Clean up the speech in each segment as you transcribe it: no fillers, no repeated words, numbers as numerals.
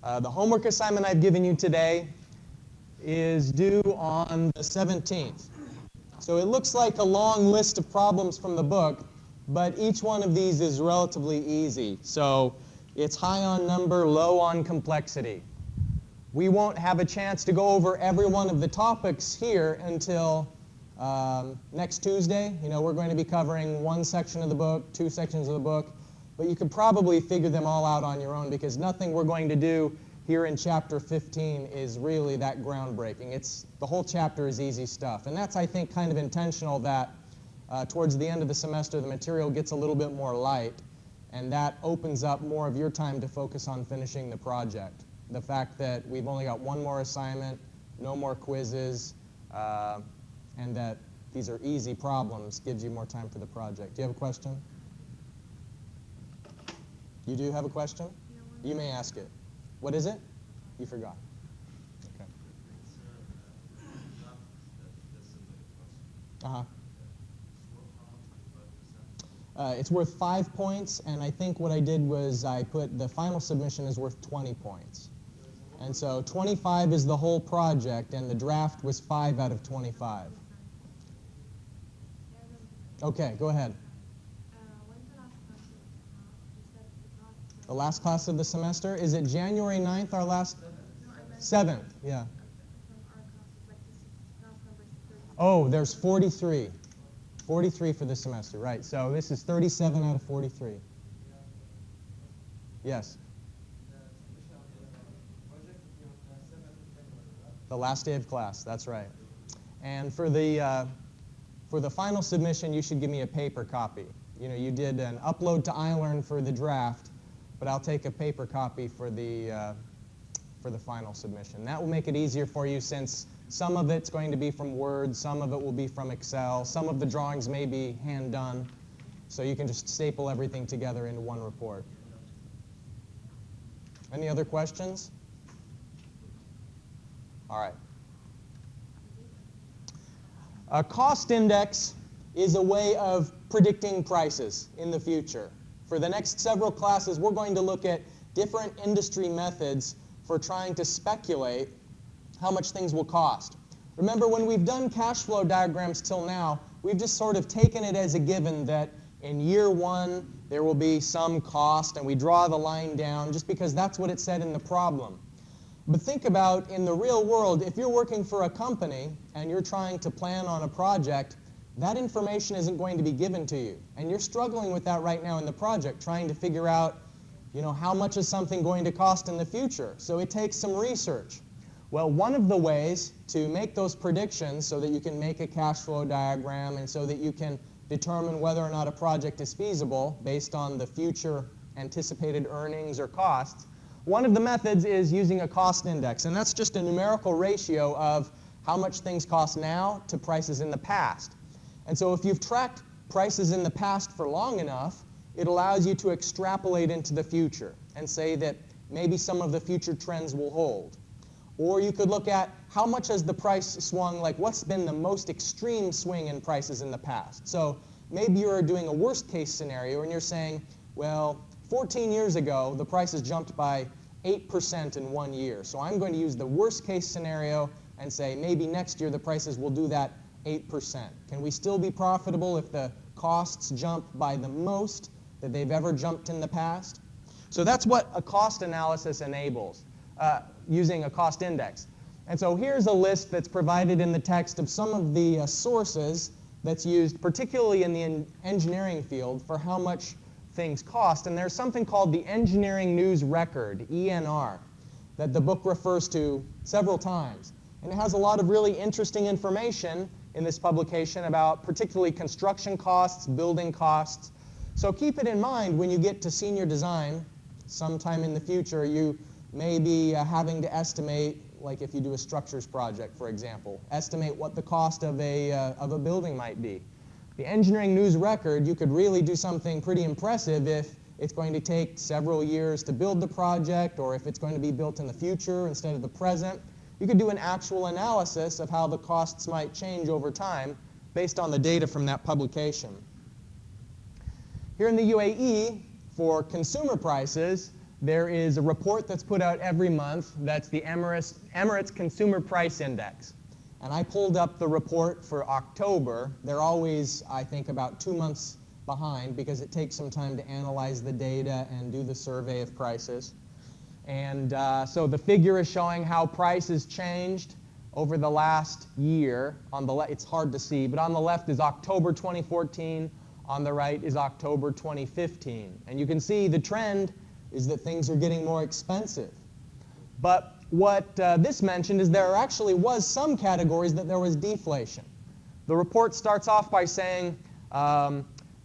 The homework assignment I've given you today is due on the 17th. So it looks like a long list of problems from the book, but each one of these is relatively easy. So it's high on number, low on complexity. We won't have a chance to go over every one of the topics here until next Tuesday. We're going to be covering one section of the book, two sections of the book, but you could probably figure them all out on your own because nothing we're going to do here in chapter 15 is really that groundbreaking. The whole chapter is easy stuff. And that's, I think, kind of intentional that towards the end of the semester the material gets a little bit more light, and that opens up more of your time to focus on finishing the project. The fact that we've only got one more assignment, no more quizzes, and that these are easy problems gives you more time for the project. Do you have a question? You do have a question? You may ask it. What is it? You forgot. Okay. It's worth 5 points, and I think what I did was I put the final submission is worth 20 points. And so 25 is the whole project, and the draft was 5 out of 25. Okay, go ahead. The last class of the semester? Is it January 9th, our last? 7th, yeah. Oh, there's 43. 43 for this semester, right. So this is 37 out of 43. Yes? The last day of class, that's right. And for the final submission, you should give me a paper copy. You did an upload to iLearn for the draft, but I'll take a paper copy for the final submission. That will make it easier for you since some of it's going to be from Word, some of it will be from Excel, some of the drawings may be hand done, so you can just staple everything together into one report. Any other questions? All right. A cost index is a way of predicting prices in the future. For the next several classes, we're going to look at different industry methods for trying to speculate how much things will cost. Remember, when we've done cash flow diagrams till now, we've just sort of taken it as a given that in year one there will be some cost, and we draw the line down just because that's what it said in the problem. But think about, in the real world, if you're working for a company and you're trying to plan on a project, that information isn't going to be given to you. And you're struggling with that right now in the project, trying to figure out, how much is something going to cost in the future. So it takes some research. Well, one of the ways to make those predictions so that you can make a cash flow diagram and so that you can determine whether or not a project is feasible based on the future anticipated earnings or costs, one of the methods is using a cost index. And that's just a numerical ratio of how much things cost now to prices in the past. And so if you've tracked prices in the past for long enough, it allows you to extrapolate into the future and say that maybe some of the future trends will hold. Or you could look at how much has the price swung, like what's been the most extreme swing in prices in the past. So maybe you're doing a worst case scenario and you're saying, well, 14 years ago, the prices jumped by 8% in 1 year. So I'm going to use the worst case scenario and say maybe next year the prices will do that 8%. Can we still be profitable if the costs jump by the most that they've ever jumped in the past? So that's what a cost analysis enables, using a cost index. And so here's a list that's provided in the text of some of the sources that's used, particularly in the engineering field, for how much things cost. And there's something called the Engineering News Record, ENR, that the book refers to several times. And it has a lot of really interesting information in this publication about particularly construction costs, building costs. So keep it in mind when you get to senior design sometime in the future. You may be having to estimate, like if you do a structures project, for example, estimate what the cost of a building might be. The Engineering News Record, you could really do something pretty impressive if it's going to take several years to build the project, or if it's going to be built in the future instead of the present. You could do an actual analysis of how the costs might change over time based on the data from that publication. Here in the UAE, for consumer prices, there is a report that's put out every month. That's the Emirates Consumer Price Index. And I pulled up the report for October. They're always, I think, about 2 months behind because it takes some time to analyze the data and do the survey of prices. And so the figure is showing how prices changed over the last year. On the it's hard to see, but on the left is October 2014. On the right is October 2015. And you can see the trend is that things are getting more expensive. But what this mentioned is there actually was some categories that there was deflation. The report starts off by saying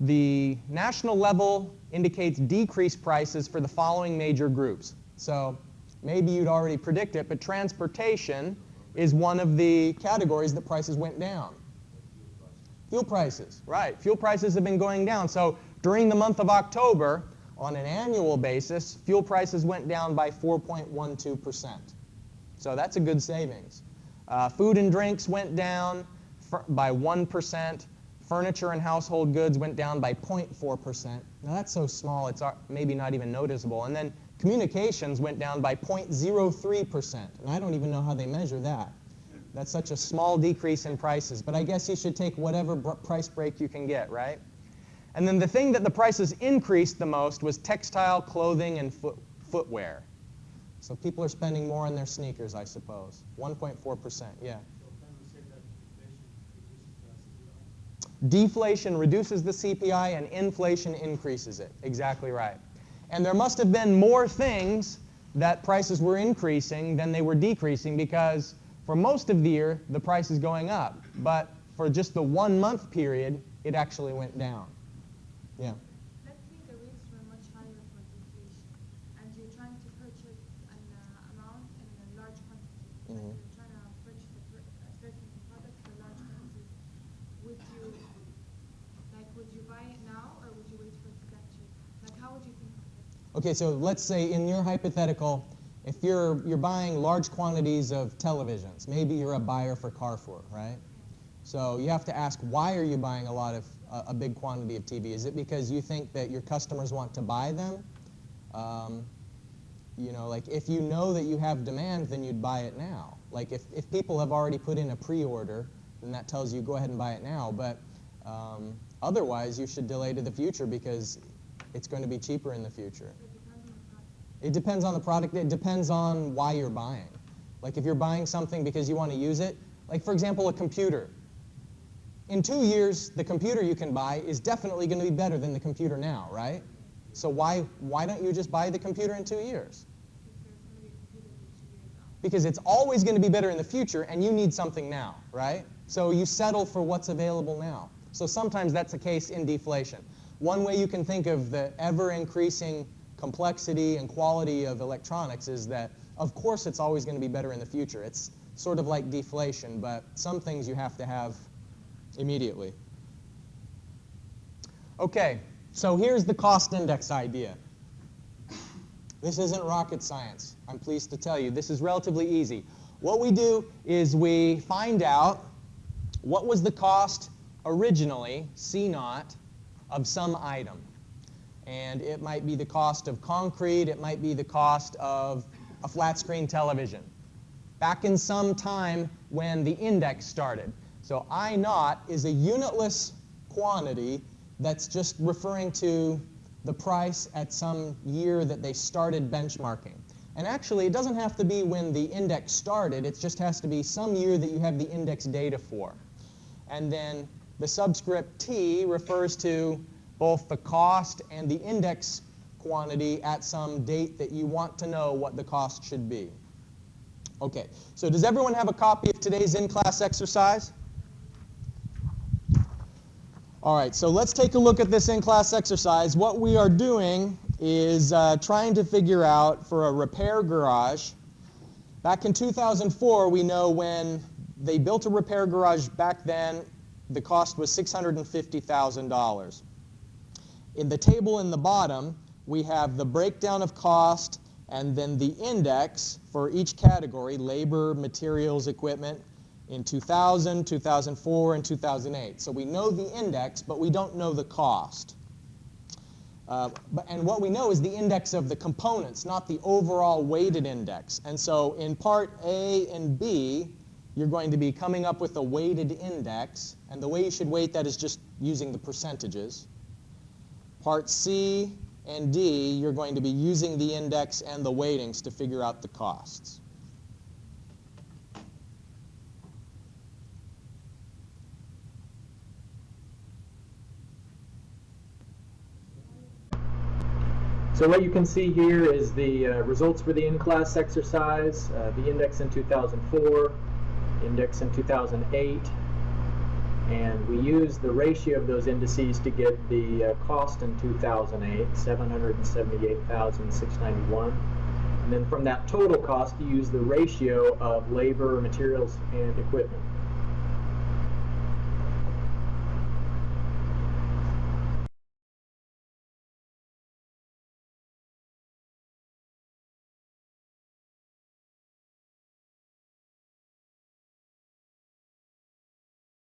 the national level indicates decreased prices for the following major groups. So maybe you'd already predict it, but transportation is one of the categories that prices went down. Fuel prices, right. Fuel prices have been going down. So during the month of October, on an annual basis, fuel prices went down by 4.12%. So that's a good savings. Food and drinks went down by 1%. Furniture and household goods went down by 0.4%. Now that's so small it's maybe not even noticeable. And then communications went down by 0.03%. And I don't even know how they measure that. That's such a small decrease in prices. But I guess you should take whatever price break you can get, right? And then the thing that the prices increased the most was textile, clothing, and footwear. So people are spending more on their sneakers, I suppose. 1.4%, yeah. Deflation reduces the CPI and inflation increases it. Exactly right. And there must have been more things that prices were increasing than they were decreasing because for most of the year, the price is going up. But for just the 1 month period, it actually went down. Yeah. Let's say the rates were much higher for deflation, and you're trying to purchase an amount in a large quantity. Mm-hmm. Like you're trying to purchase a certain product for large quantities. Would you buy it now, or would you wait for it to get cheap? Like, how would you think of it? Okay, so let's say in your hypothetical, if you're buying large quantities of televisions, maybe you're a buyer for Carrefour, right? So you have to ask, why are you buying a big quantity of TV? Is it because you think that your customers want to buy them? You know, like if you know that you have demand, then you'd buy it now. Like if people have already put in a pre-order, then that tells you go ahead and buy it now. But otherwise, you should delay to the future because it's going to be cheaper in the future. It depends on the product. It depends on why you're buying. Like if you're buying something because you want to use it, like for example, a computer. In 2 years, the computer you can buy is definitely going to be better than the computer now, right? So why don't you just buy the computer in 2 years? Because it's always going to be better in the future, and you need something now, right? So you settle for what's available now. So sometimes that's the case in deflation. One way you can think of the ever-increasing complexity and quality of electronics is that, of course, it's always going to be better in the future. It's sort of like deflation, but some things you have to have immediately. Okay, so here's the cost index idea. This isn't rocket science, I'm pleased to tell you. This is relatively easy. What we do is we find out what was the cost originally, C0, of some item. And it might be the cost of concrete, it might be the cost of a flat screen television. Back in some time when the index started. So I0 is a unitless quantity that's just referring to the price at some year that they started benchmarking. And actually, it doesn't have to be when the index started. It just has to be some year that you have the index data for. And then the subscript T refers to both the cost and the index quantity at some date that you want to know what the cost should be. Okay, so does everyone have a copy of today's in-class exercise? All right, so let's take a look at this in-class exercise. What we are doing is trying to figure out for a repair garage. Back in 2004, we know when they built a repair garage back then, the cost was $650,000. In the table in the bottom, we have the breakdown of cost and then the index for each category, labor, materials, equipment, in 2000, 2004, and 2008. So we know the index, but we don't know the cost. And what we know is the index of the components, not the overall weighted index. And so in part A and B, you're going to be coming up with a weighted index, and the way you should weight that is just using the percentages. Part C and D, you're going to be using the index and the weightings to figure out the costs. So what you can see here is the results for the in-class exercise, the index in 2004, index in 2008, and we use the ratio of those indices to get the cost in 2008, $778,691. And then from that total cost, you use the ratio of labor, materials, and equipment.